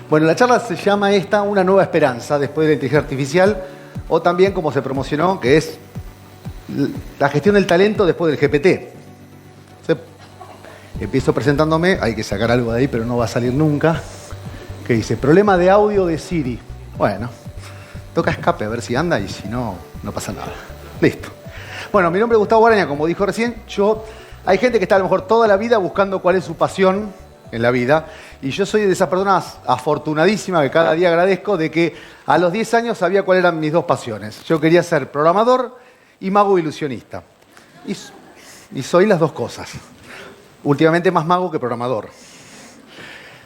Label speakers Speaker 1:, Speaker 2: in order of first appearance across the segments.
Speaker 1: Bueno, la charla se llama esta Una nueva esperanza después de la inteligencia artificial, o también como se promocionó, que es la gestión del talento después del GPT. Entonces, empiezo presentándome, hay que sacar algo de ahí, pero no va a salir nunca, que dice, problema de audio de Siri. Bueno, toca escape a ver si anda y si no, no pasa nada. Listo. Bueno, mi nombre es Gustavo Araña, como dijo recién. Hay gente que está a lo mejor toda la vida buscando cuál es su pasión en la vida. Y yo soy de esas personas afortunadísimas que cada día agradezco de que a los 10 años sabía cuáles eran mis dos pasiones. Yo quería ser programador y mago ilusionista. Y soy las dos cosas. Últimamente más mago que programador.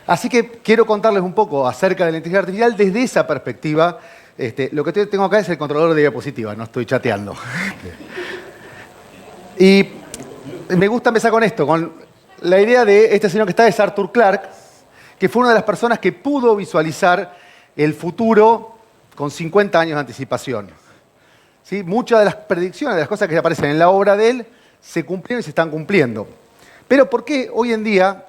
Speaker 1: Así que quiero contarles un poco acerca de la inteligencia artificial desde esa perspectiva. Lo que tengo acá es el controlador de diapositivas, no estoy chateando. Y me gusta empezar con esto, con la idea de este señor que está, es Arthur Clarke, que fue una de las personas que pudo visualizar el futuro con 50 años de anticipación. ¿Sí? Muchas de las predicciones, de las cosas que aparecen en la obra de él, se cumplieron y se están cumpliendo. Pero ¿por qué hoy en día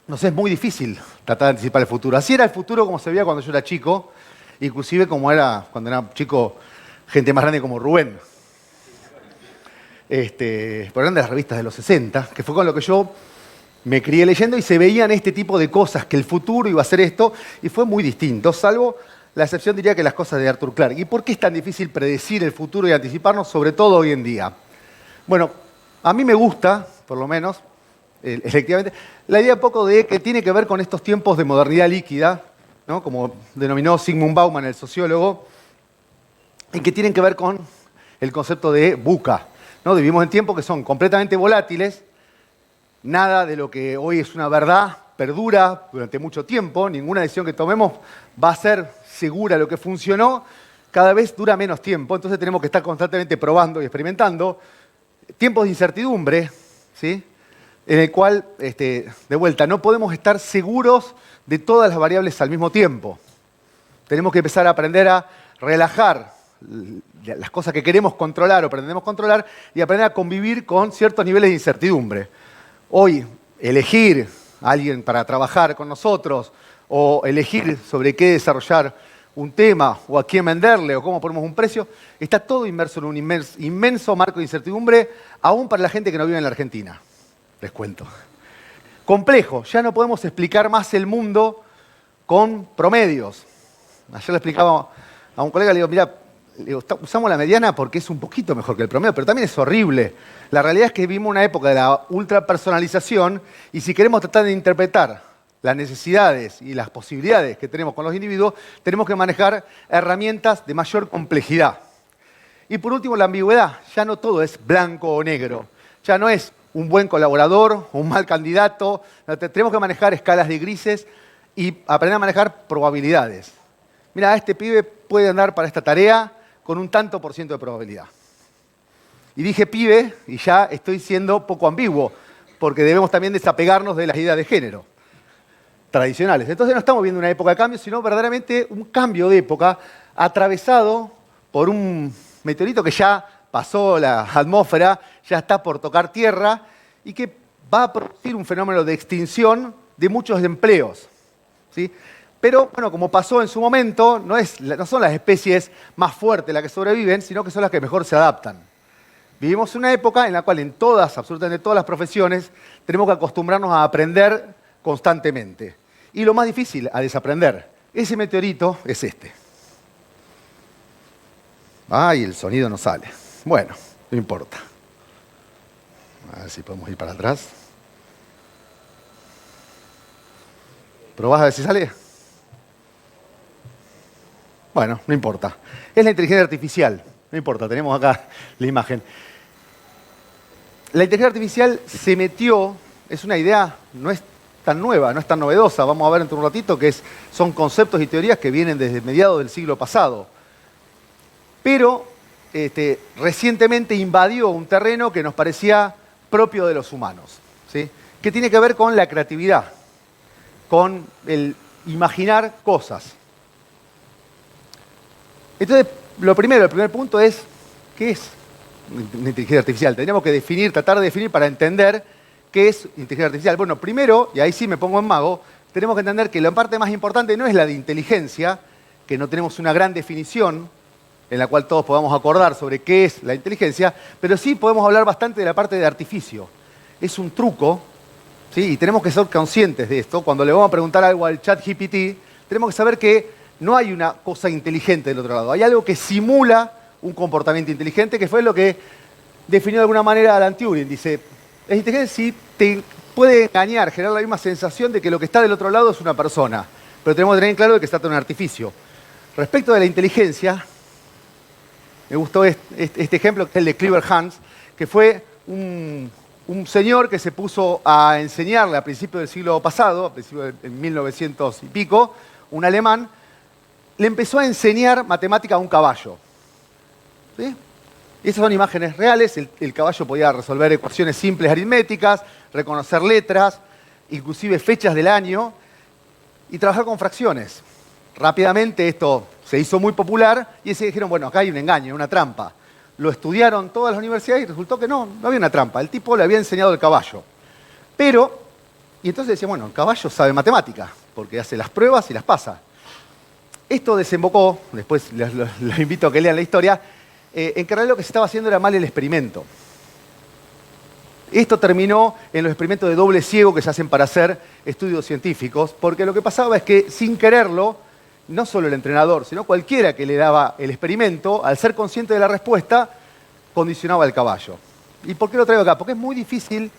Speaker 1: nos es muy difícil tratar de anticipar el futuro? Así era el futuro como se veía cuando yo era chico, inclusive como era cuando era chico gente más grande como Rubén. Por eran de las revistas de los 60, que fue con lo que yo me crié leyendo y se veían este tipo de cosas, que el futuro iba a ser esto, y fue muy distinto, salvo la excepción diría que las cosas de Arthur Clarke. ¿Y por qué es tan difícil predecir el futuro y anticiparnos, sobre todo hoy en día? Bueno, a mí me gusta, por lo menos, efectivamente, la idea un poco de que tiene que ver con estos tiempos de modernidad líquida, ¿no? Como denominó Zygmunt Bauman, el sociólogo, y que tienen que ver con el concepto de VUCA, ¿no? Vivimos en tiempos que son completamente volátiles, nada de lo que hoy es una verdad perdura durante mucho tiempo, ninguna decisión que tomemos va a ser segura lo que funcionó, cada vez dura menos tiempo, entonces tenemos que estar constantemente probando y experimentando. Tiempos de incertidumbre, ¿sí? En el cual, de vuelta, no podemos estar seguros de todas las variables al mismo tiempo. Tenemos que empezar a aprender a relajar las cosas que queremos controlar o pretendemos controlar y aprender a convivir con ciertos niveles de incertidumbre. Hoy, elegir a alguien para trabajar con nosotros o elegir sobre qué desarrollar un tema o a quién venderle o cómo ponemos un precio, está todo inmerso en un inmenso marco de incertidumbre, aún para la gente que no vive en la Argentina. Les cuento. Complejo, ya no podemos explicar más el mundo con promedios. Ayer le explicaba a un colega, le digo, mira, usamos la mediana porque es un poquito mejor que el promedio, pero también es horrible. La realidad es que vivimos una época de la ultrapersonalización y si queremos tratar de interpretar las necesidades y las posibilidades que tenemos con los individuos, tenemos que manejar herramientas de mayor complejidad. Y por último, la ambigüedad. Ya no todo es blanco o negro. Ya no es un buen colaborador o un mal candidato. Tenemos que manejar escalas de grises y aprender a manejar probabilidades. Mira, este pibe puede andar para esta tarea con un tanto por ciento de probabilidad. Y dije pibe y ya estoy siendo poco ambiguo, porque debemos también desapegarnos de las ideas de género tradicionales. Entonces no estamos viendo una época de cambio, sino verdaderamente un cambio de época atravesado por un meteorito que ya pasó la atmósfera, ya está por tocar tierra y que va a producir un fenómeno de extinción de muchos empleos, ¿sí? Pero, bueno, como pasó en su momento, no son las especies más fuertes las que sobreviven, sino que son las que mejor se adaptan. Vivimos una época en la cual en absolutamente todas las profesiones, tenemos que acostumbrarnos a aprender constantemente. Y lo más difícil, a desaprender. Ese meteorito es este. Ay, el sonido no sale. Bueno, no importa. A ver si podemos ir para atrás. ¿Probás a ver si sale? Bueno, no importa. Es la inteligencia artificial. No importa, tenemos acá la imagen. La inteligencia artificial se metió, es una idea, no es tan nueva, no es tan novedosa. Vamos a ver dentro de un ratito que son conceptos y teorías que vienen desde mediados del siglo pasado. Pero recientemente invadió un terreno que nos parecía propio de los humanos, ¿sí? Que tiene que ver con la creatividad, con el imaginar cosas. Entonces, el primer punto es, ¿qué es una inteligencia artificial? Tenemos que tratar de definir para entender qué es inteligencia artificial. Bueno, primero, y ahí sí me pongo en mago, tenemos que entender que la parte más importante no es la de inteligencia, que no tenemos una gran definición en la cual todos podamos acordar sobre qué es la inteligencia, pero sí podemos hablar bastante de la parte de artificio. Es un truco, ¿sí? Y tenemos que ser conscientes de esto. Cuando le vamos a preguntar algo al chat GPT, tenemos que saber que no hay una cosa inteligente del otro lado. Hay algo que simula un comportamiento inteligente, que fue lo que definió de alguna manera Alan Turing. Dice, es inteligente si te puede engañar, generar la misma sensación de que lo que está del otro lado es una persona. Pero tenemos que tener en claro que se trata de un artificio. Respecto de la inteligencia, me gustó este ejemplo, que es el de Clifford Hans, que fue un señor que se puso a enseñarle a principios del siglo pasado, a principios de 1900 y pico, un alemán, le empezó a enseñar matemática a un caballo. ¿Sí? Y esas son imágenes reales. El caballo podía resolver ecuaciones simples aritméticas, reconocer letras, inclusive fechas del año, y trabajar con fracciones. Rápidamente esto se hizo muy popular y se dijeron, bueno, acá hay un engaño, una trampa. Lo estudiaron todas las universidades y resultó que no había una trampa. El tipo le había enseñado el caballo. Y entonces decían, bueno, el caballo sabe matemática, porque hace las pruebas y las pasa. Esto desembocó, después los invito a que lean la historia, en que en realidad lo que se estaba haciendo era mal el experimento. Esto terminó en los experimentos de doble ciego que se hacen para hacer estudios científicos, porque lo que pasaba es que sin quererlo, no solo el entrenador, sino cualquiera que le daba el experimento, al ser consciente de la respuesta, condicionaba el caballo. ¿Y por qué lo traigo acá? Porque es muy difícil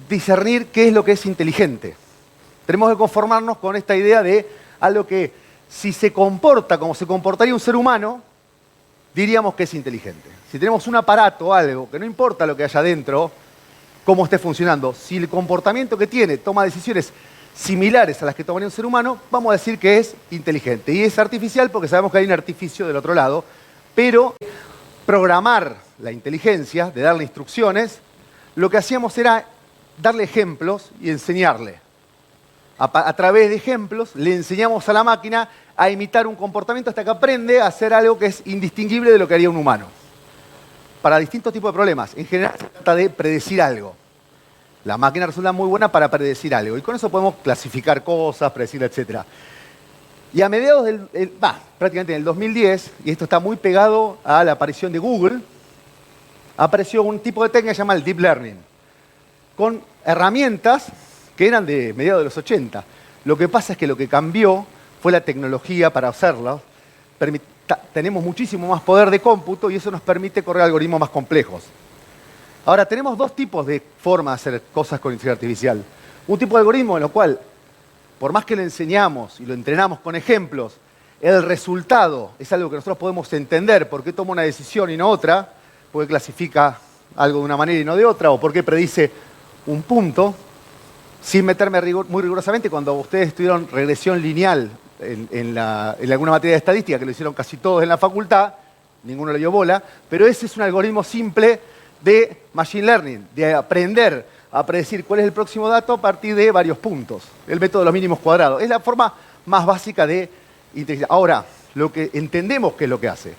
Speaker 1: discernir qué es lo que es inteligente. Tenemos que conformarnos con esta idea de algo que, si se comporta como se comportaría un ser humano, diríamos que es inteligente. Si tenemos un aparato o algo, que no importa lo que haya dentro, cómo esté funcionando, si el comportamiento que tiene toma decisiones similares a las que tomaría un ser humano, vamos a decir que es inteligente. Y es artificial porque sabemos que hay un artificio del otro lado, pero programar la inteligencia, de darle instrucciones, lo que hacíamos era darle ejemplos y enseñarle. A través de ejemplos le enseñamos a la máquina a imitar un comportamiento hasta que aprende a hacer algo que es indistinguible de lo que haría un humano. Para distintos tipos de problemas. En general se trata de predecir algo. La máquina resulta muy buena para predecir algo. Y con eso podemos clasificar cosas, predecir, etc. Y a mediados prácticamente en el 2010, y esto está muy pegado a la aparición de Google, apareció un tipo de técnica que se llama el Deep Learning, con herramientas que eran de mediados de los 80. Lo que pasa es que lo que cambió fue la tecnología para hacerlo. Tenemos muchísimo más poder de cómputo y eso nos permite correr algoritmos más complejos. Ahora, tenemos dos tipos de formas de hacer cosas con inteligencia artificial. Un tipo de algoritmo en el cual, por más que lo enseñamos y lo entrenamos con ejemplos, el resultado es algo que nosotros podemos entender, por qué toma una decisión y no otra, por qué clasifica algo de una manera y no de otra, o por qué predice un punto, sin meterme muy rigurosamente. Cuando ustedes estudiaron regresión lineal en alguna materia de estadística, que lo hicieron casi todos en la facultad, ninguno le dio bola, pero ese es un algoritmo simple de Machine Learning, de aprender a predecir cuál es el próximo dato a partir de varios puntos. El método de los mínimos cuadrados. Es la forma más básica de inteligencia. Ahora, lo que entendemos que es lo que hace.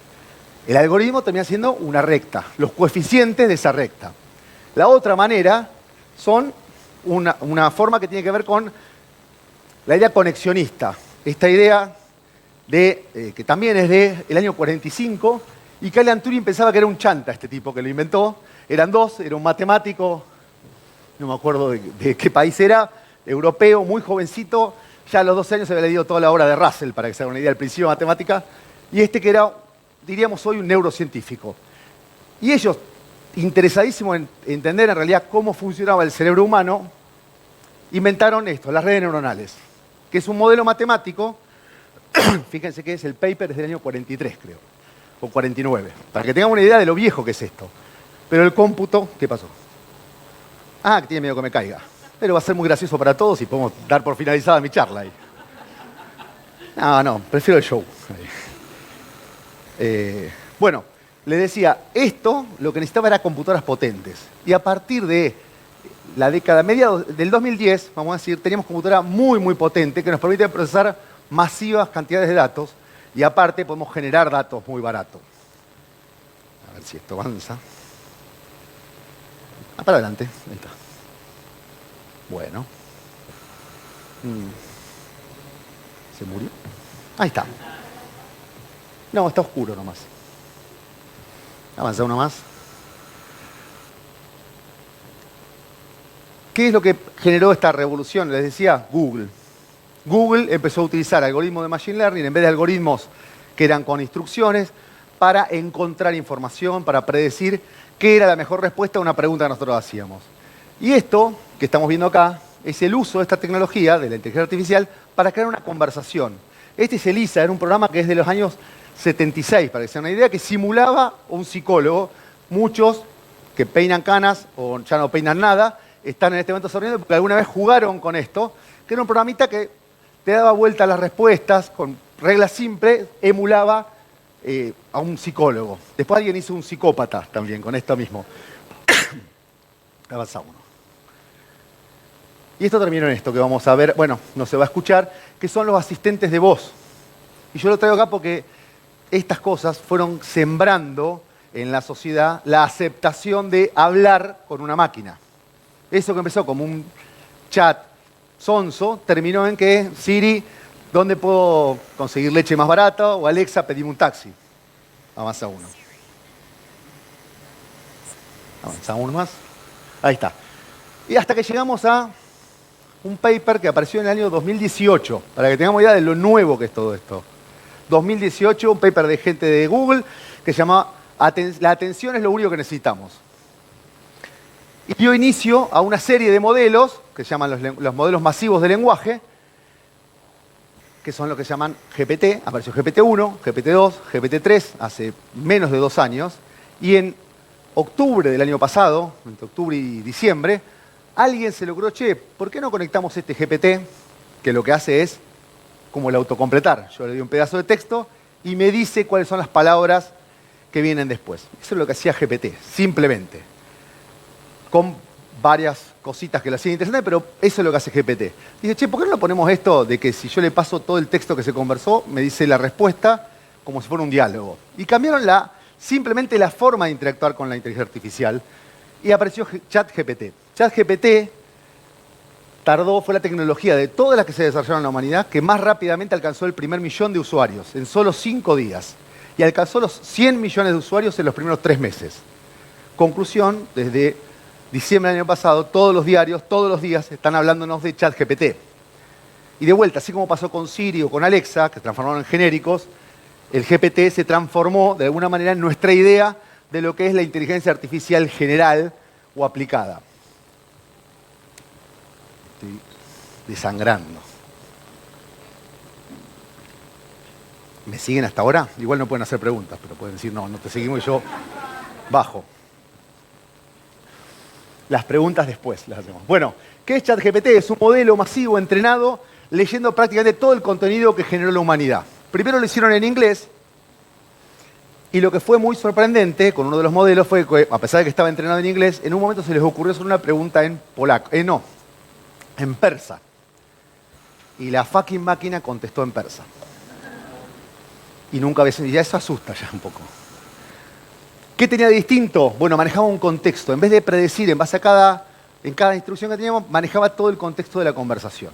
Speaker 1: El algoritmo termina siendo una recta, los coeficientes de esa recta. La otra manera son una forma que tiene que ver con la idea conexionista. Esta idea que también es del año 45 y que Alan Turing pensaba que era un chanta este tipo que lo inventó. Eran dos, era un matemático, no me acuerdo de qué país era, europeo, muy jovencito. Ya a los 12 años se había leído toda la obra de Russell, para que se hagan una idea del principio de matemática. Y este que era, diríamos hoy, un neurocientífico. Y ellos, interesadísimos en entender en realidad cómo funcionaba el cerebro humano, inventaron esto, las redes neuronales, que es un modelo matemático. Fíjense que es el paper es del año 43, creo, o 49, para que tengan una idea de lo viejo que es esto. Pero el cómputo, ¿qué pasó? Ah, que tiene miedo que me caiga. Pero va a ser muy gracioso para todos y podemos dar por finalizada mi charla ahí. No, prefiero el show. Bueno, les decía, esto lo que necesitaba era computadoras potentes. Y a partir de la década, mediados del 2010, vamos a decir, teníamos computadoras muy, muy potentes que nos permiten procesar masivas cantidades de datos y aparte podemos generar datos muy baratos. A ver si esto avanza. Para adelante. Ahí está. Bueno. ¿Se murió? Ahí está. No, está oscuro nomás. Avanza uno más. ¿Qué es lo que generó esta revolución? Les decía, Google. Google empezó a utilizar algoritmos de Machine Learning en vez de algoritmos que eran con instrucciones para encontrar información, para predecir qué era la mejor respuesta a una pregunta que nosotros hacíamos. Y esto que estamos viendo acá es el uso de esta tecnología, de la inteligencia artificial, para crear una conversación. Este es ELIZA, era un programa que es de los años 76, para que sea una idea, que simulaba un psicólogo. Muchos que peinan canas o ya no peinan nada, están en este momento sonriendo porque alguna vez jugaron con esto, que era un programita que te daba vuelta a las respuestas, con reglas simples, emulaba a un psicólogo. Después alguien hizo un psicópata también con esto mismo. Avanza uno. Y esto terminó en esto que vamos a ver, bueno, no se va a escuchar, que son los asistentes de voz. Y yo lo traigo acá porque estas cosas fueron sembrando en la sociedad la aceptación de hablar con una máquina. Eso que empezó como un chat sonso, terminó en que Siri, ¿dónde puedo conseguir leche más barata? O Alexa, pedime un taxi. Avanza uno. Avanza uno más. Ahí está. Y hasta que llegamos a un paper que apareció en el año 2018, para que tengamos idea de lo nuevo que es todo esto. 2018, un paper de gente de Google que se llama La atención es lo único que necesitamos. Y dio inicio a una serie de modelos, que se llaman los modelos masivos de lenguaje, que son lo que se llaman GPT. Apareció GPT-1, GPT-2, GPT-3 hace menos de 2 años. Y en octubre del año pasado, entre octubre y diciembre, alguien se le ocurrió, che, ¿por qué no conectamos este GPT? Que lo que hace es como el autocompletar. Yo le doy un pedazo de texto y me dice cuáles son las palabras que vienen después. Eso es lo que hacía GPT, simplemente. Con varias cositas que lo hacían interesantes, pero eso es lo que hace GPT. Dice, che, ¿por qué no ponemos esto de que si yo le paso todo el texto que se conversó, me dice la respuesta como si fuera un diálogo? Y cambiaron simplemente la forma de interactuar con la inteligencia artificial y apareció ChatGPT. ChatGPT fue la tecnología de todas las que se desarrollaron en la humanidad que más rápidamente alcanzó el primer millón de usuarios en solo 5 días. Y alcanzó los 100 millones de usuarios en los primeros 3 meses. Conclusión, desde diciembre del año pasado, todos los diarios, todos los días, están hablándonos de ChatGPT. Y de vuelta, así como pasó con Siri o con Alexa, que se transformaron en genéricos, el GPT se transformó de alguna manera en nuestra idea de lo que es la inteligencia artificial general o aplicada. Estoy desangrando. ¿Me siguen hasta ahora? Igual no pueden hacer preguntas, pero pueden decir, no, no te seguimos y yo bajo. Las preguntas después las hacemos. Bueno, ¿qué es ChatGPT? Es un modelo masivo entrenado leyendo prácticamente todo el contenido que generó la humanidad. Primero lo hicieron en inglés y lo que fue muy sorprendente con uno de los modelos fue que, a pesar de que estaba entrenado en inglés, en un momento se les ocurrió hacer una pregunta en polaco. En persa. Y la fucking máquina contestó en persa. Y nunca había... Ya eso asusta ya un poco. ¿Qué tenía de distinto? Bueno, manejaba un contexto. En vez de predecir en base a en cada instrucción que teníamos, manejaba todo el contexto de la conversación.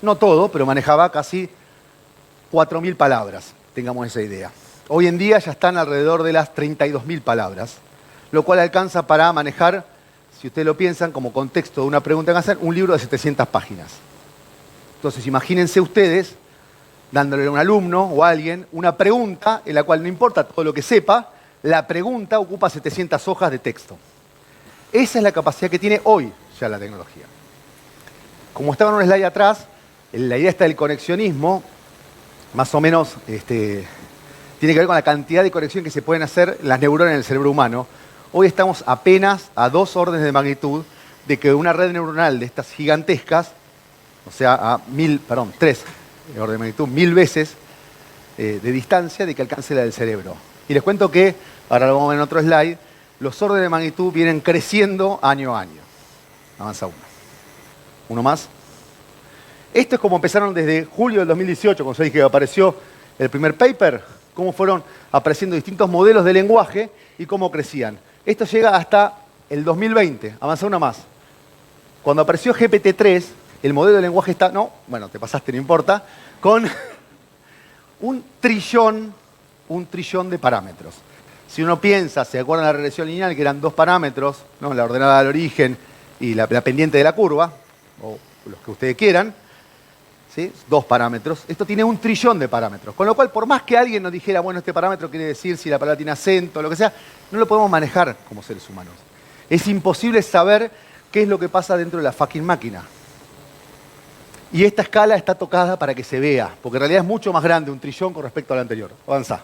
Speaker 1: No todo, pero manejaba casi 4.000 palabras, tengamos esa idea. Hoy en día ya están alrededor de las 32.000 palabras, lo cual alcanza para manejar, si ustedes lo piensan, como contexto de una pregunta que hacer, un libro de 700 páginas. Entonces, imagínense ustedes dándole a un alumno o a alguien una pregunta en la cual no importa todo lo que sepa, la pregunta ocupa 700 hojas de texto. Esa es la capacidad que tiene hoy ya la tecnología. Como estaba en un slide atrás, la idea está del conexionismo, más o menos tiene que ver con la cantidad de conexión que se pueden hacer las neuronas en el cerebro humano. Hoy estamos apenas a 2 órdenes de magnitud de que una red neuronal de estas gigantescas, o sea, a 3 de orden de magnitud, 1000 veces de distancia de que alcance la del cerebro. Y les cuento que, ahora lo vamos a ver en otro slide, los órdenes de magnitud vienen creciendo año a año. Avanza uno. Uno más. Esto es como empezaron desde julio del 2018, cuando se dije que apareció el primer paper, cómo fueron apareciendo distintos modelos de lenguaje y cómo crecían. Esto llega hasta el 2020. Avanza una más. Cuando apareció GPT-3, el modelo de lenguaje está... No, bueno, te pasaste, no importa. Con un trillón de parámetros. Si uno piensa, ¿se acuerdan de la regresión lineal que eran 2 parámetros, ¿no? La ordenada del origen y la pendiente de la curva, o los que ustedes quieran, ¿sí? 2 parámetros. Esto tiene 1 trillón de parámetros. Con lo cual, por más que alguien nos dijera, bueno, este parámetro quiere decir si la palabra tiene acento, lo que sea, no lo podemos manejar como seres humanos. Es imposible saber qué es lo que pasa dentro de la fucking máquina. Y esta escala está tocada para que se vea, porque en realidad es mucho más grande 1 trillón con respecto al anterior. Avanza.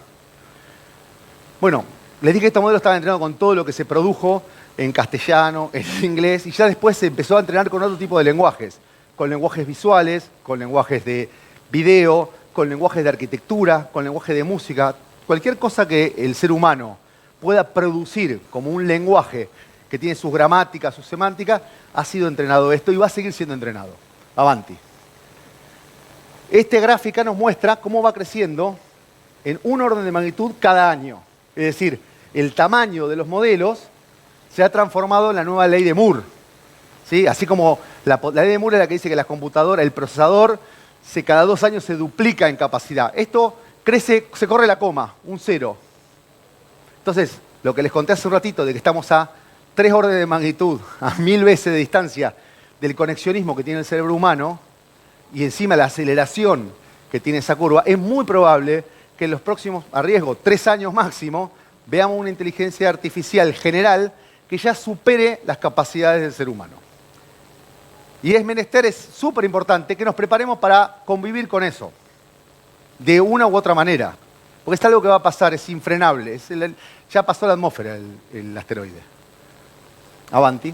Speaker 1: Bueno, les dije que este modelo estaba entrenado con todo lo que se produjo en castellano, en inglés, y ya después se empezó a entrenar con otro tipo de lenguajes. Con lenguajes visuales, con lenguajes de video, con lenguajes de arquitectura, con lenguaje de música. Cualquier cosa que el ser humano pueda producir como un lenguaje que tiene sus gramáticas, sus semánticas, ha sido entrenado esto y va a seguir siendo entrenado. Avanti. Esta gráfica nos muestra cómo va creciendo en un orden de magnitud cada año. Es decir, el tamaño de los modelos se ha transformado en la nueva ley de Moore. ¿Sí? Así como la ley de Moore es la que dice que la computadora, el procesador, cada 2 años se duplica en capacidad. Esto crece, se corre la coma, un 0. Entonces, lo que les conté hace un ratito de que estamos a 3 órdenes de magnitud, a 1000 veces de distancia del conexionismo que tiene el cerebro humano, y encima la aceleración que tiene esa curva, es muy probable que en los próximos, a riesgo, 3 años máximo, veamos una inteligencia artificial general que ya supere las capacidades del ser humano. Y es menester, es súper importante que nos preparemos para convivir con eso, de una u otra manera. Porque es algo que va a pasar, es infrenable. Ya pasó la atmósfera el asteroide. Avanti.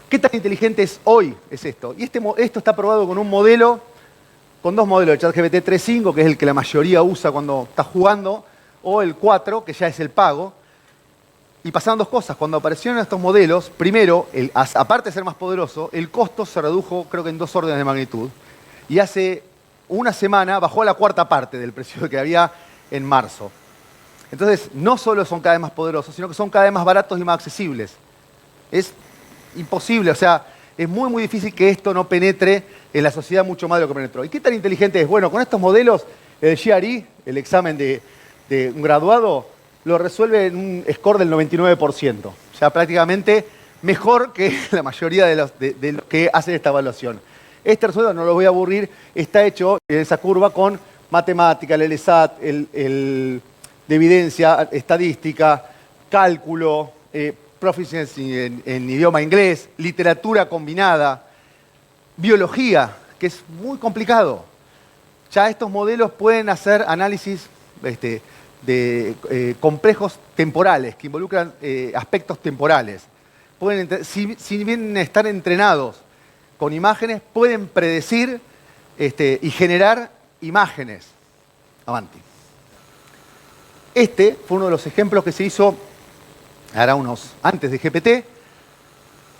Speaker 1: ¿Qué tan inteligente es hoy? Es esto. Y esto está probado con un modelo, con 2 modelos de ChatGPT 3.5, que es el que la mayoría usa cuando está jugando, o el 4, que ya es el pago. Y pasaron 2 cosas. Cuando aparecieron estos modelos, primero, aparte de ser más poderoso, el costo se redujo creo que en 2 órdenes de magnitud. Y hace una semana bajó a la 4ª parte del precio que había en marzo. Entonces, no solo son cada vez más poderosos, sino que son cada vez más baratos y más accesibles. Es imposible, o sea, es muy, muy difícil que esto no penetre en la sociedad mucho más de lo que penetró. ¿Y qué tan inteligente es? Bueno, con estos modelos, el GRE, el examen de un graduado, lo resuelve en un score del 99%. O sea, prácticamente mejor que la mayoría de los que hacen esta evaluación. Este resultado, no los voy a aburrir, está hecho en esa curva con matemática, el LSAT, de evidencia, estadística, cálculo, proficiency en idioma inglés, literatura combinada, biología, que es muy complicado. Ya estos modelos pueden hacer análisis de complejos temporales, que involucran aspectos temporales. Si bien están entrenados con imágenes, pueden predecir y generar imágenes. Avanti. Este fue uno de los ejemplos que se hizo antes de GPT,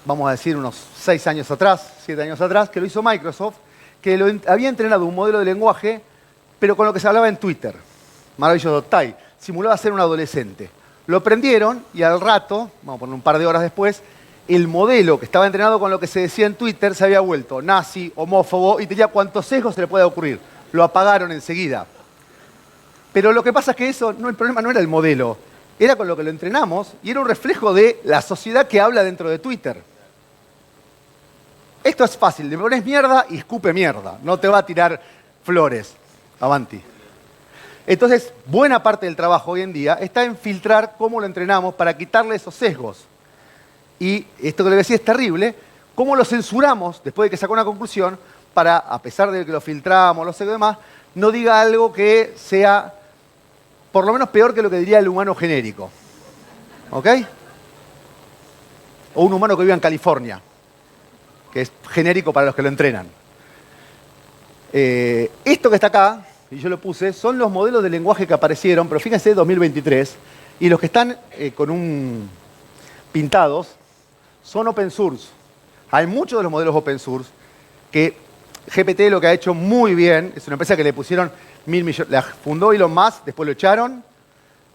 Speaker 1: vamos a decir unos 6 años atrás, 7 años atrás, que lo hizo Microsoft, que había entrenado un modelo de lenguaje, pero con lo que se hablaba en Twitter. Maravilloso.tai, simulaba ser un adolescente. Lo prendieron y al rato, vamos a poner un par de horas después, el modelo que estaba entrenado con lo que se decía en Twitter se había vuelto nazi, homófobo y tenía cuantos sesgos se le puede ocurrir. Lo apagaron enseguida. Pero lo que pasa es que el problema no era el modelo, era con lo que lo entrenamos y era un reflejo de la sociedad que habla dentro de Twitter. Esto es fácil, le pones mierda y escupe mierda, no te va a tirar flores. Avanti. Entonces, buena parte del trabajo hoy en día está en filtrar cómo lo entrenamos para quitarle esos sesgos. Y esto que le decía es terrible, cómo lo censuramos después de que sacó una conclusión para, a pesar de que lo filtramos, lo sé qué demás, no diga algo que sea por lo menos peor que lo que diría el humano genérico. ¿Ok? O un humano que vive en California, que es genérico para los que lo entrenan. Esto que está acá, y yo lo puse, son los modelos de lenguaje que aparecieron, pero fíjense, 2023, y los que están pintados son open source. Hay muchos de los modelos open source que GPT lo que ha hecho muy bien, es una empresa que le pusieron 1.000 millones, la fundó Elon Musk, después lo echaron,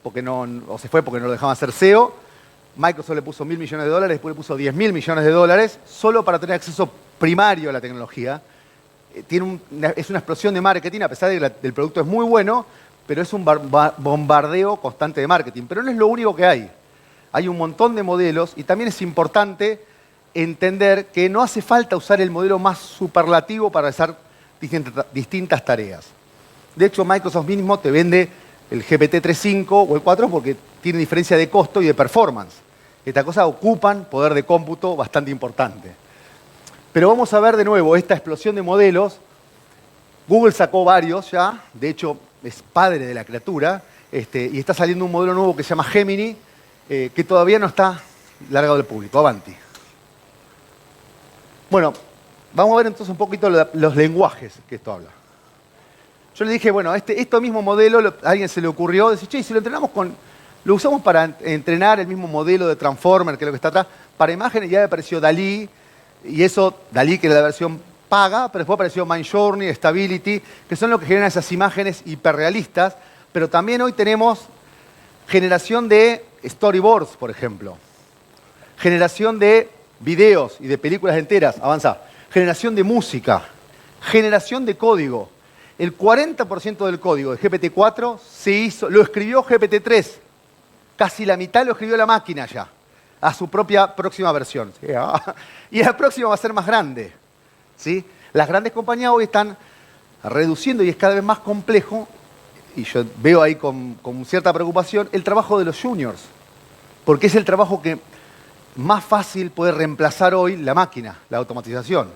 Speaker 1: o se fue porque no lo dejaban hacer SEO. Microsoft le puso 1.000 millones de dólares, después le puso 10.000 millones de dólares, solo para tener acceso primario a la tecnología. es una explosión de marketing, a pesar de que el producto es muy bueno, pero es un bombardeo constante de marketing. Pero no es lo único que hay. Hay un montón de modelos y también es importante entender que no hace falta usar el modelo más superlativo para realizar distintas tareas. De hecho, Microsoft mismo te vende el GPT-3.5 o el 4 porque tiene diferencia de costo y de performance. Estas cosas ocupan poder de cómputo bastante importante. Pero vamos a ver de nuevo esta explosión de modelos. Google sacó varios ya, de hecho es padre de la criatura, y está saliendo un modelo nuevo que se llama Gemini, que todavía no está largado al público. Avanti. Bueno, vamos a ver entonces un poquito los lenguajes que esto habla. Yo le dije, bueno, esto mismo modelo, a alguien se le ocurrió decir, che, si lo entrenamos lo usamos para entrenar el mismo modelo de Transformer, que es lo que está atrás, para imágenes, ya apareció Dalí, y eso, Dalí, que era la versión paga, pero después apareció Midjourney, Stability, que son los que generan esas imágenes hiperrealistas, pero también hoy tenemos generación de storyboards, por ejemplo, generación de videos y de películas enteras, avanza, generación de música, generación de código. El 40% del código de GPT-4 lo escribió GPT-3. Casi la mitad lo escribió la máquina ya, a su propia próxima versión. ¿Sí? Y la próxima va a ser más grande. ¿Sí? Las grandes compañías hoy están reduciendo y es cada vez más complejo, y yo veo ahí con cierta preocupación, el trabajo de los juniors. Porque es el trabajo que más fácil puede reemplazar hoy la máquina, la automatización.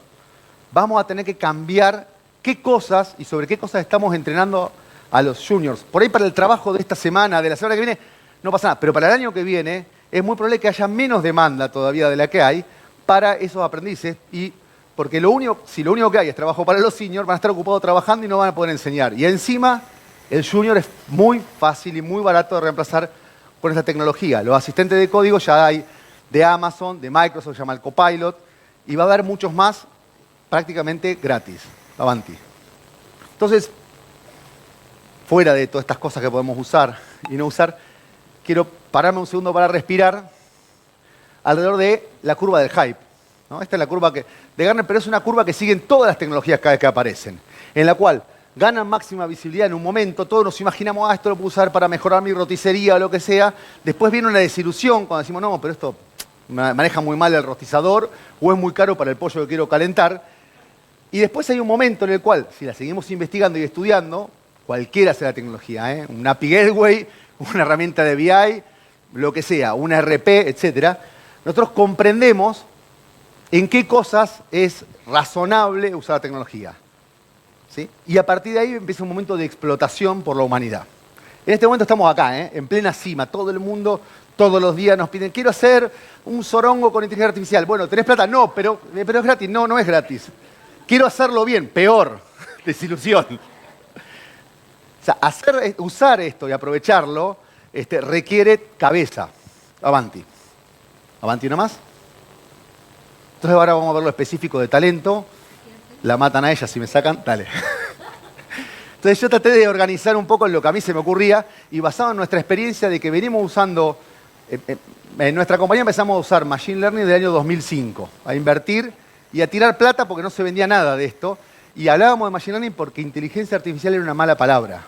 Speaker 1: Vamos a tener que cambiar qué cosas y sobre qué cosas estamos entrenando a los juniors. Por ahí para el trabajo de esta semana, de la semana que viene, no pasa nada. Pero para el año que viene es muy probable que haya menos demanda todavía de la que hay para esos aprendices. Porque si lo único que hay es trabajo para los seniors, van a estar ocupados trabajando y no van a poder enseñar. Y encima, el junior es muy fácil y muy barato de reemplazar con esta tecnología. Los asistentes de código ya hay de Amazon, de Microsoft, se llama el Copilot, y va a haber muchos más prácticamente gratis. Avanti. Entonces, fuera de todas estas cosas que podemos usar y no usar, quiero pararme un segundo para respirar alrededor de la curva del hype, ¿no? Esta es la curva de Gartner, pero es una curva que siguen todas las tecnologías cada vez que aparecen, en la cual ganan máxima visibilidad en un momento, todos nos imaginamos, esto lo puedo usar para mejorar mi roticería o lo que sea, después viene una desilusión cuando decimos, no, pero esto maneja muy mal el rostizador o es muy caro para el pollo que quiero calentar. Y después hay un momento en el cual, si la seguimos investigando y estudiando, cualquiera sea la tecnología, un API Gateway, una herramienta de BI, lo que sea, una RP, etc., nosotros comprendemos en qué cosas es razonable usar la tecnología. ¿Sí? Y a partir de ahí empieza un momento de explotación por la humanidad. En este momento estamos acá, en plena cima, todo el mundo, todos los días nos piden, quiero hacer un zorongo con inteligencia artificial. Bueno, ¿tenés plata? No, pero es gratis. No, no es gratis. Quiero hacerlo bien, peor, desilusión. O sea, usar esto y aprovecharlo requiere cabeza. Avanti. Avanti una más. Entonces ahora vamos a ver lo específico de talento. La matan a ella si me sacan. Dale. Entonces yo traté de organizar un poco lo que a mí se me ocurría y basado en nuestra experiencia de que venimos usando, en nuestra compañía empezamos a usar Machine Learning del año 2005, a invertir y a tirar plata porque no se vendía nada de esto. Y hablábamos de Machine Learning porque inteligencia artificial era una mala palabra.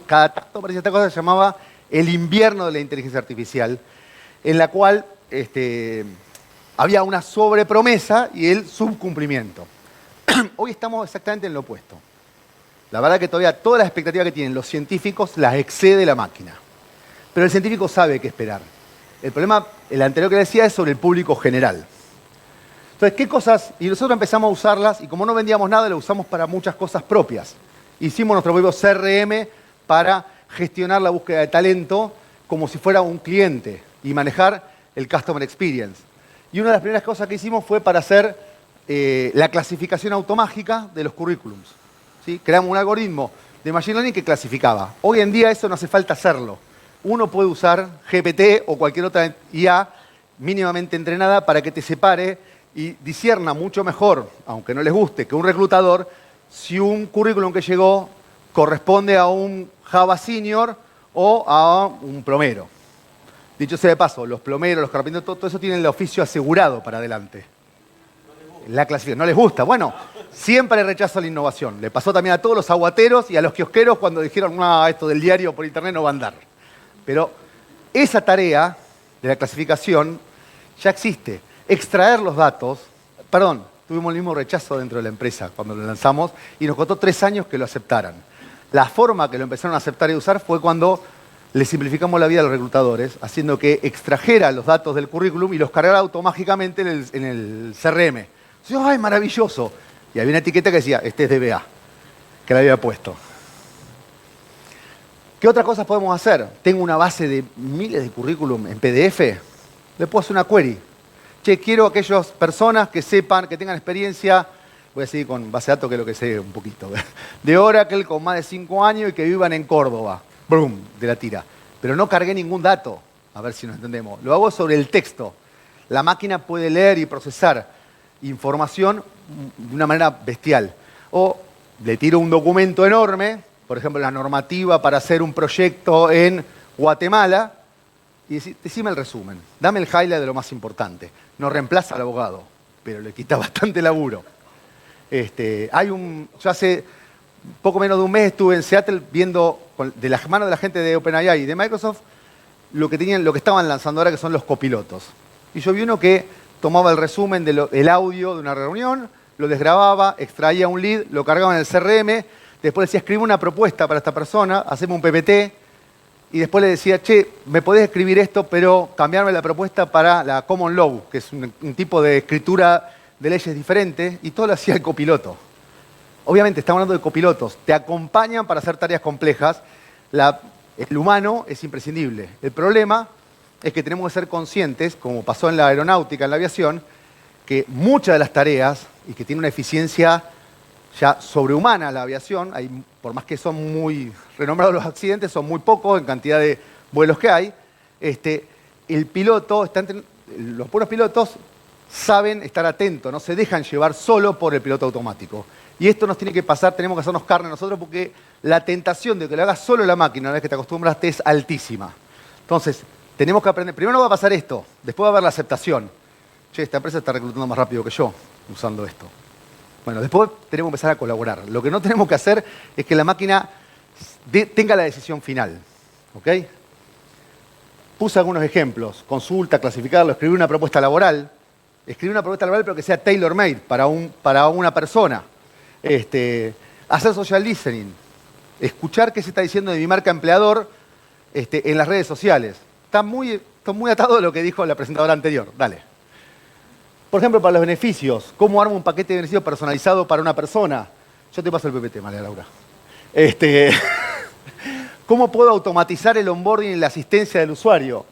Speaker 1: Cada tanto aparecía esta cosa que se llamaba el invierno de la inteligencia artificial, en la cual había una sobrepromesa y el subcumplimiento. Hoy estamos exactamente en lo opuesto. La verdad que todavía todas las expectativas que tienen los científicos las excede la máquina. Pero el científico sabe qué esperar. El problema, el anterior que decía, es sobre el público general. Entonces, ¿qué cosas? Y nosotros empezamos a usarlas y como no vendíamos nada, lo usamos para muchas cosas propias. Hicimos nuestro propio CRM para gestionar la búsqueda de talento como si fuera un cliente y manejar el Customer Experience. Y una de las primeras cosas que hicimos fue para hacer la clasificación automágica de los currículums. ¿Sí? Creamos un algoritmo de Machine Learning que clasificaba. Hoy en día eso no hace falta hacerlo. Uno puede usar GPT o cualquier otra IA mínimamente entrenada para que te separe y discierna mucho mejor, aunque no les guste, que un reclutador, si un currículum que llegó corresponde a un Java Senior o a un plomero. Dicho sea de paso, los plomeros, los carpinteros, todo eso tienen el oficio asegurado para adelante. La clasificación. ¿No les gusta? Bueno, Siempre hay rechazo a la innovación. Le pasó también a todos los aguateros y a los kiosqueros cuando dijeron, no, esto del diario por internet no va a andar. Pero esa tarea de la clasificación ya existe. Extraer los datos, tuvimos el mismo rechazo dentro de la empresa cuando lo lanzamos y nos costó 3 años que lo aceptaran. La forma que lo empezaron a aceptar y usar fue cuando le simplificamos la vida a los reclutadores, haciendo que extrajera los datos del currículum y los cargara automáticamente en el CRM. Yo, ¡ay, maravilloso! Y había una etiqueta que decía, este es DBA, que la había puesto. ¿Qué otras cosas podemos hacer? Tengo una base de miles de currículum en PDF, le puedo hacer una query. Che, quiero aquellas personas que sepan, que tengan experiencia, voy a seguir con base de datos que es lo que sé un poquito, de Oracle con más de 5 años y que vivan en Córdoba. ¡Brum! De la tira. Pero no cargué ningún dato, a ver si nos entendemos. Lo hago sobre el texto. La máquina puede leer y procesar información de una manera bestial. O le tiro un documento enorme, por ejemplo, la normativa para hacer un proyecto en Guatemala, y decime el resumen. Dame el highlight de lo más importante. No reemplaza al abogado, pero le quita bastante laburo. Yo hace poco menos de un mes estuve en Seattle viendo de las manos de la gente de OpenAI y de Microsoft lo que estaban lanzando ahora, que son los copilotos. Y yo vi uno que tomaba el resumen del audio de una reunión, lo desgrababa, extraía un lead, lo cargaba en el CRM, después decía, escribe una propuesta para esta persona, hacemos un PPT, y después le decía, che, ¿me podés escribir esto, pero cambiarme la propuesta para la Common Law, que es un tipo de escritura de leyes diferente, y todo lo hacía el copiloto. Obviamente, estamos hablando de copilotos. Te acompañan para hacer tareas complejas. El humano es imprescindible. El problema es que tenemos que ser conscientes, como pasó en la aeronáutica, en la aviación, que muchas de las tareas, y que tiene una eficiencia ya sobrehumana la aviación, por más que son muy renombrados los accidentes, son muy pocos en cantidad de vuelos que hay, los buenos pilotos saben estar atentos, no se dejan llevar solo por el piloto automático. Y esto nos tiene que pasar, tenemos que hacernos carne nosotros porque la tentación de que lo haga solo la máquina una vez que te acostumbraste es altísima. Entonces, tenemos que aprender. Primero va a pasar esto, después va a haber la aceptación. Che, esta empresa está reclutando más rápido que yo usando esto. Bueno, después tenemos que empezar a colaborar. Lo que no tenemos que hacer es que la máquina tenga la decisión final. ¿Ok? Puse algunos ejemplos. Consulta, clasificarlo, escribir una propuesta laboral. Escribir una propuesta laboral pero que sea tailor-made para una persona. Hacer social listening. Escuchar qué se está diciendo de mi marca empleador en las redes sociales. Está muy atado a lo que dijo la presentadora anterior. Dale. Por ejemplo, para los beneficios. ¿Cómo armo un paquete de beneficios personalizado para una persona? Yo te paso el PPT, María Laura. ¿Cómo puedo automatizar el onboarding y la asistencia del usuario?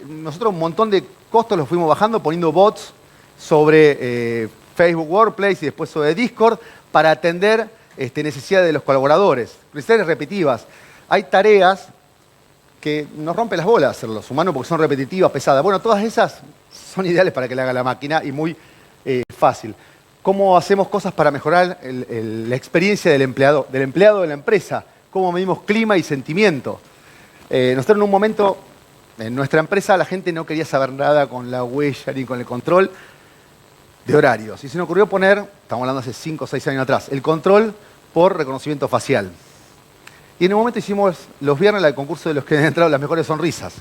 Speaker 1: Nosotros un montón de costos los fuimos bajando poniendo bots sobre Facebook Workplace y después sobre Discord para atender necesidades de los colaboradores. Necesidades repetitivas. Hay tareas que nos rompen las bolas hacer los humanos porque son repetitivas, pesadas. Bueno, todas esas son ideales para que le haga la máquina y muy fácil. ¿Cómo hacemos cosas para mejorar la experiencia del empleado de la empresa? ¿Cómo medimos clima y sentimiento? Nosotros en un momento, en nuestra empresa, la gente no quería saber nada con la huella ni con el control de horarios. Y se nos ocurrió poner, estamos hablando hace 5 o 6 años atrás, el control por reconocimiento facial. Y en un momento hicimos los viernes el concurso de los que han entrado las mejores sonrisas.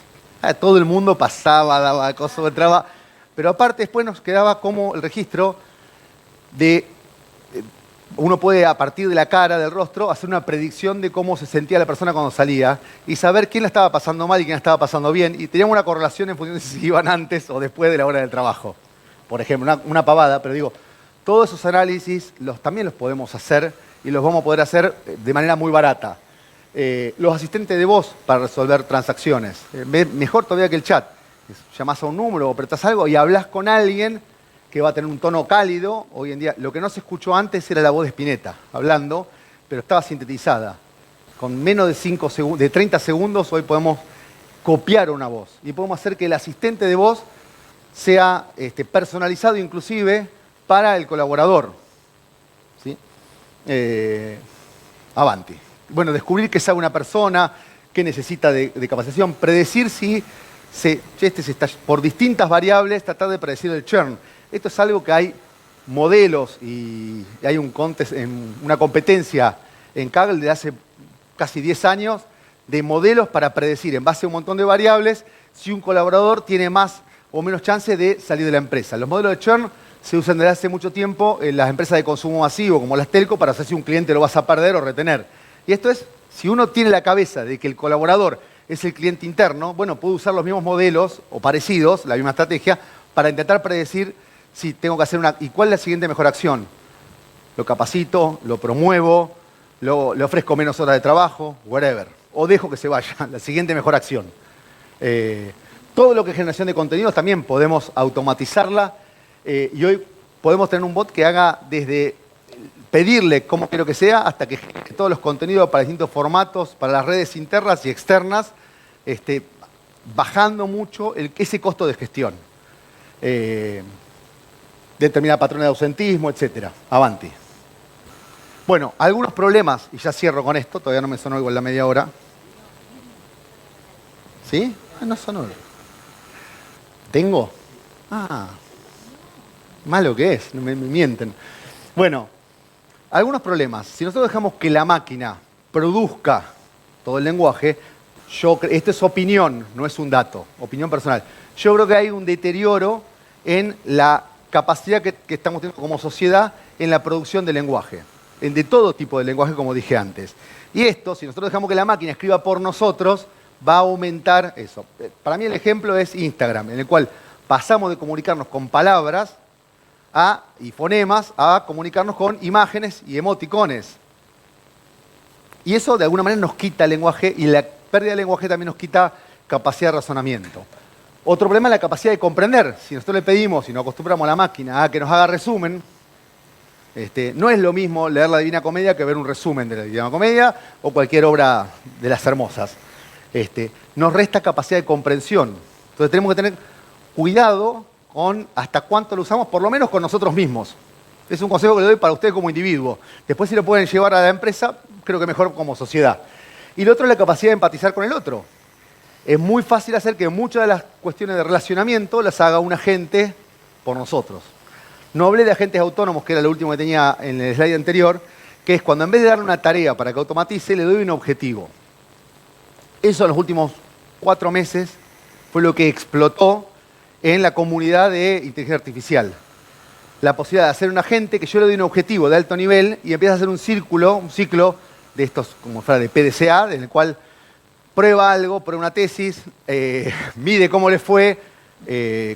Speaker 1: Todo el mundo pasaba, daba cosas, entraba. Pero aparte después nos quedaba como el registro de... Uno puede, a partir de la cara, del rostro, hacer una predicción de cómo se sentía la persona cuando salía y saber quién la estaba pasando mal y quién la estaba pasando bien. Y teníamos una correlación en función de si iban antes o después de la hora del trabajo. Por ejemplo, una pavada, pero digo, todos esos análisis también los podemos hacer y los vamos a poder hacer de manera muy barata. Los asistentes de voz para resolver transacciones. Mejor todavía que el chat. Llamás a un número o apretás algo y hablas con alguien que va a tener un tono cálido. Hoy en día, lo que no se escuchó antes era la voz de Spinetta, hablando, pero estaba sintetizada. Con menos de 30 segundos hoy podemos copiar una voz. Y podemos hacer que el asistente de voz sea personalizado inclusive para el colaborador. ¿Sí? Avanti. Bueno, descubrir qué sabe una persona, qué necesita de capacitación, predecir si está por distintas variables, tratar de predecir el churn. Esto es algo que hay modelos y hay una competencia en Kaggle de hace casi 10 años de modelos para predecir en base a un montón de variables si un colaborador tiene más o menos chance de salir de la empresa. Los modelos de churn se usan desde hace mucho tiempo en las empresas de consumo masivo como las telco para saber si un cliente lo vas a perder o retener. Y esto es, si uno tiene la cabeza de que el colaborador es el cliente interno, bueno, puede usar los mismos modelos o parecidos, la misma estrategia, para intentar predecir si tengo que hacer y cuál es la siguiente mejor acción. Lo capacito, lo promuevo, le ofrezco menos horas de trabajo, whatever. O dejo que se vaya, la siguiente mejor acción. Todo lo que es generación de contenidos también podemos automatizarla y hoy podemos tener un bot que haga desde pedirle cómo quiero que sea hasta que genere todos los contenidos para distintos formatos, para las redes internas y externas, bajando mucho ese costo de gestión. Determinar patrones de ausentismo, etc. Avanti. Bueno, algunos problemas, y ya cierro con esto, todavía no me sonó igual la media hora. ¿Sí? Ah, no sonó. ¿Tengo? Ah, malo que es, me mienten. Bueno, algunos problemas. Si nosotros dejamos que la máquina produzca todo el lenguaje, esto es opinión, no es un dato, opinión personal. Yo creo que hay un deterioro en la capacidad que estamos teniendo como sociedad en la producción de lenguaje, de todo tipo de lenguaje, como dije antes. Y esto, si nosotros dejamos que la máquina escriba por nosotros, va a aumentar eso. Para mí el ejemplo es Instagram, en el cual pasamos de comunicarnos con palabras y fonemas a comunicarnos con imágenes y emoticones. Y eso de alguna manera nos quita el lenguaje y la pérdida de lenguaje también nos quita capacidad de razonamiento. Otro problema es la capacidad de comprender. Si nosotros le pedimos y nos acostumbramos a la máquina a que nos haga resumen, no es lo mismo leer la Divina Comedia que ver un resumen de la Divina Comedia o cualquier obra de las hermosas. Nos resta capacidad de comprensión. Entonces tenemos que tener cuidado con hasta cuánto lo usamos, por lo menos con nosotros mismos. Es un consejo que le doy para ustedes como individuo. Después si lo pueden llevar a la empresa, creo que mejor como sociedad. Y lo otro es la capacidad de empatizar con el otro. Es muy fácil hacer que muchas de las cuestiones de relacionamiento las haga un agente por nosotros. No hablé de agentes autónomos, que era lo último que tenía en el slide anterior, que es cuando en vez de darle una tarea para que automatice, le doy un objetivo. Eso en los últimos 4 meses fue lo que explotó en la comunidad de inteligencia artificial. La posibilidad de hacer un agente que yo le doy un objetivo de alto nivel y empieza a hacer un ciclo de estos, como fuera de PDCA, en el cual prueba algo, prueba una tesis, mide cómo le fue,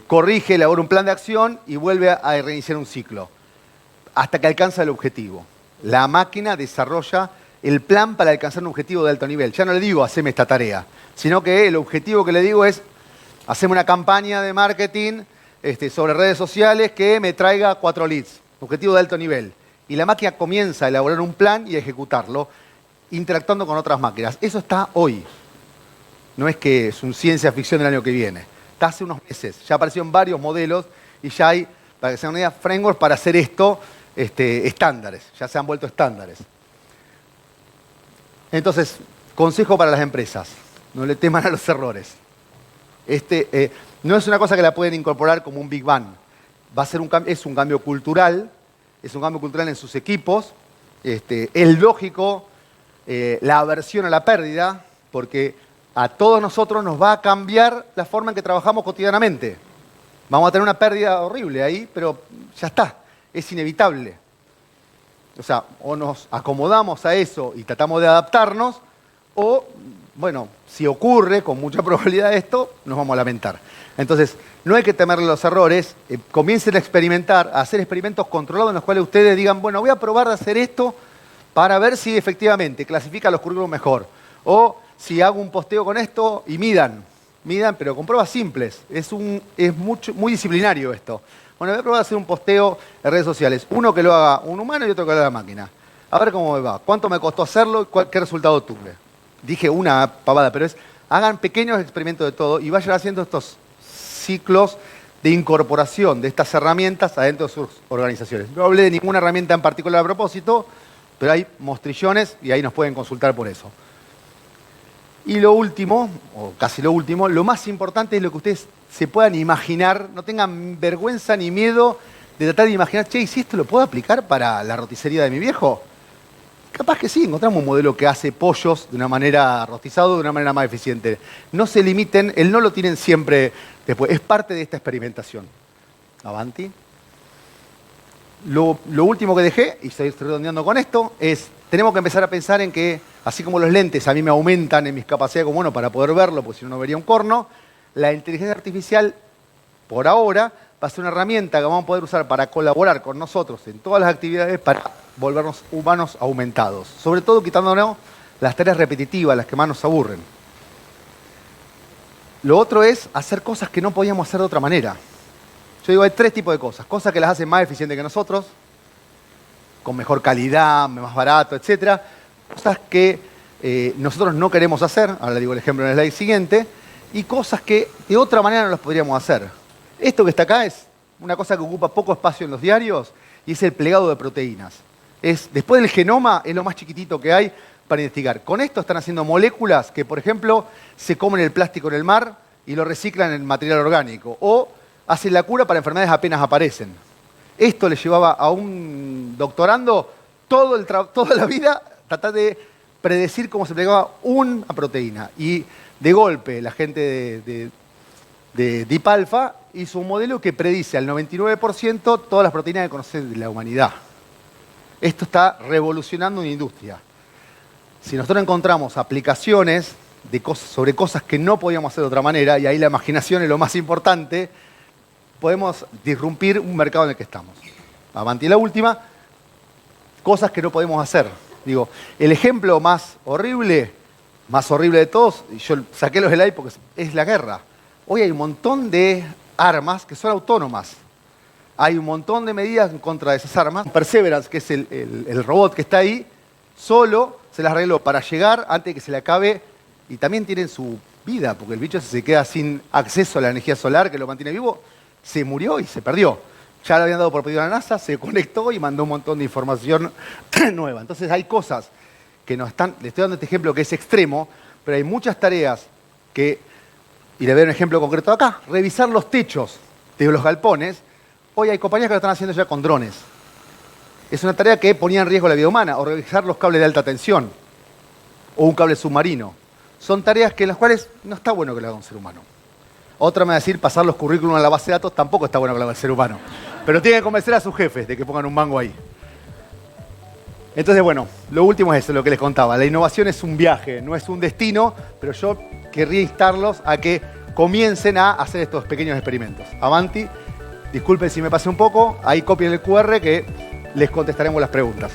Speaker 1: corrige, elabora un plan de acción y vuelve a reiniciar un ciclo hasta que alcanza el objetivo. La máquina desarrolla el plan para alcanzar un objetivo de alto nivel. Ya no le digo, haceme esta tarea, sino que el objetivo que le digo es, haceme una campaña de marketing sobre redes sociales que me traiga 4 leads. Objetivo de alto nivel. Y la máquina comienza a elaborar un plan y a ejecutarlo, interactuando con otras máquinas. Eso está hoy. No es que es un ciencia ficción del año que viene. Está hace unos meses. Ya aparecieron varios modelos y ya hay, para que se den una idea, frameworks para hacer esto estándares. Ya se han vuelto estándares. Entonces, consejo para las empresas. No le teman a los errores. No es una cosa que la pueden incorporar como un Big Bang. Es un cambio cultural. Es un cambio cultural en sus equipos. Es lógico la aversión a la pérdida, porque a todos nosotros nos va a cambiar la forma en que trabajamos cotidianamente. Vamos a tener una pérdida horrible ahí, pero ya está, es inevitable. O sea, o nos acomodamos a eso y tratamos de adaptarnos, o, bueno, si ocurre con mucha probabilidad esto, nos vamos a lamentar. Entonces, no hay que temerle los errores, comiencen a experimentar, a hacer experimentos controlados en los cuales ustedes digan, bueno, voy a probar de hacer esto para ver si efectivamente clasifica los currículos mejor. O si hago un posteo con esto y midan, pero con pruebas simples. Es muy disciplinario esto. Bueno, voy a probar a hacer un posteo en redes sociales. Uno que lo haga un humano y otro que lo haga la máquina. A ver cómo me va. ¿Cuánto me costó hacerlo y qué resultado tuve? Dije una pavada, pero hagan pequeños experimentos de todo y vayan haciendo estos ciclos de incorporación de estas herramientas adentro de sus organizaciones. No hablé de ninguna herramienta en particular a propósito, pero hay mostrillones y ahí nos pueden consultar por eso. Y lo último, o casi lo último, lo más importante es lo que ustedes se puedan imaginar, no tengan vergüenza ni miedo de tratar de imaginar, che, ¿y si esto lo puedo aplicar para la roticería de mi viejo? Capaz que sí, encontramos un modelo que hace pollos de una manera rostizado, de una manera más eficiente. No se limiten, el no lo tienen siempre después. Es parte de esta experimentación. Avanti. Lo último que dejé, y estoy redondeando con esto, es tenemos que empezar a pensar en que, así como los lentes a mí me aumentan en mis capacidades como humano para poder verlo, porque si no, no vería un corno, la inteligencia artificial, por ahora, va a ser una herramienta que vamos a poder usar para colaborar con nosotros en todas las actividades para volvernos humanos aumentados. Sobre todo quitándonos las tareas repetitivas, las que más nos aburren. Lo otro es hacer cosas que no podíamos hacer de otra manera. Yo digo, hay tres tipos de cosas. Cosas que las hacen más eficientes que nosotros, con mejor calidad, más barato, etc. Cosas que nosotros no queremos hacer, ahora le digo el ejemplo en el slide siguiente, y cosas que de otra manera no las podríamos hacer. Esto que está acá es una cosa que ocupa poco espacio en los diarios y es el plegado de proteínas. Después del genoma es lo más chiquitito que hay para investigar. Con esto están haciendo moléculas que, por ejemplo, se comen el plástico en el mar y lo reciclan en material orgánico. O hacen la cura para enfermedades apenas aparecen. Esto le llevaba a un doctorando toda la vida tratar de predecir cómo se plegaba una proteína. Y de golpe la gente de Deep Alpha hizo un modelo que predice al 99% todas las proteínas que conoce de la humanidad. Esto está revolucionando una industria. Si nosotros encontramos aplicaciones sobre cosas que no podíamos hacer de otra manera, y ahí la imaginación es lo más importante, podemos disrumpir un mercado en el que estamos. Avanti la última, cosas que no podemos hacer. Digo, el ejemplo más horrible de todos, y yo saqué los slides porque es la guerra. Hoy hay un montón de armas que son autónomas. Hay un montón de medidas en contra de esas armas. Perseverance, que es el robot que está ahí, solo se las arregló para llegar antes de que se le acabe, y también tienen su vida, porque el bicho se queda sin acceso a la energía solar que lo mantiene vivo, se murió y se perdió. Ya lo habían dado por pedido a la NASA, se conectó y mandó un montón de información nueva. Entonces hay cosas que no están, le estoy dando este ejemplo que es extremo, pero hay muchas tareas que, y le doy un ejemplo concreto acá, revisar los techos de los galpones. Hoy hay compañías que lo están haciendo ya con drones. Es una tarea que ponía en riesgo la vida humana, o revisar los cables de alta tensión, o un cable submarino. Son tareas en las cuales no está bueno que lo haga un ser humano. Otra me va a decir, pasar los currículums a la base de datos tampoco está bueno que lo haga el ser humano. Pero tiene que convencer a sus jefes de que pongan un mango ahí. Entonces, bueno, lo último es eso, lo que les contaba. La innovación es un viaje, no es un destino, pero yo querría instarlos a que comiencen a hacer estos pequeños experimentos. Avanti, disculpen si me pasé un poco, ahí copien el QR que les contestaremos las preguntas.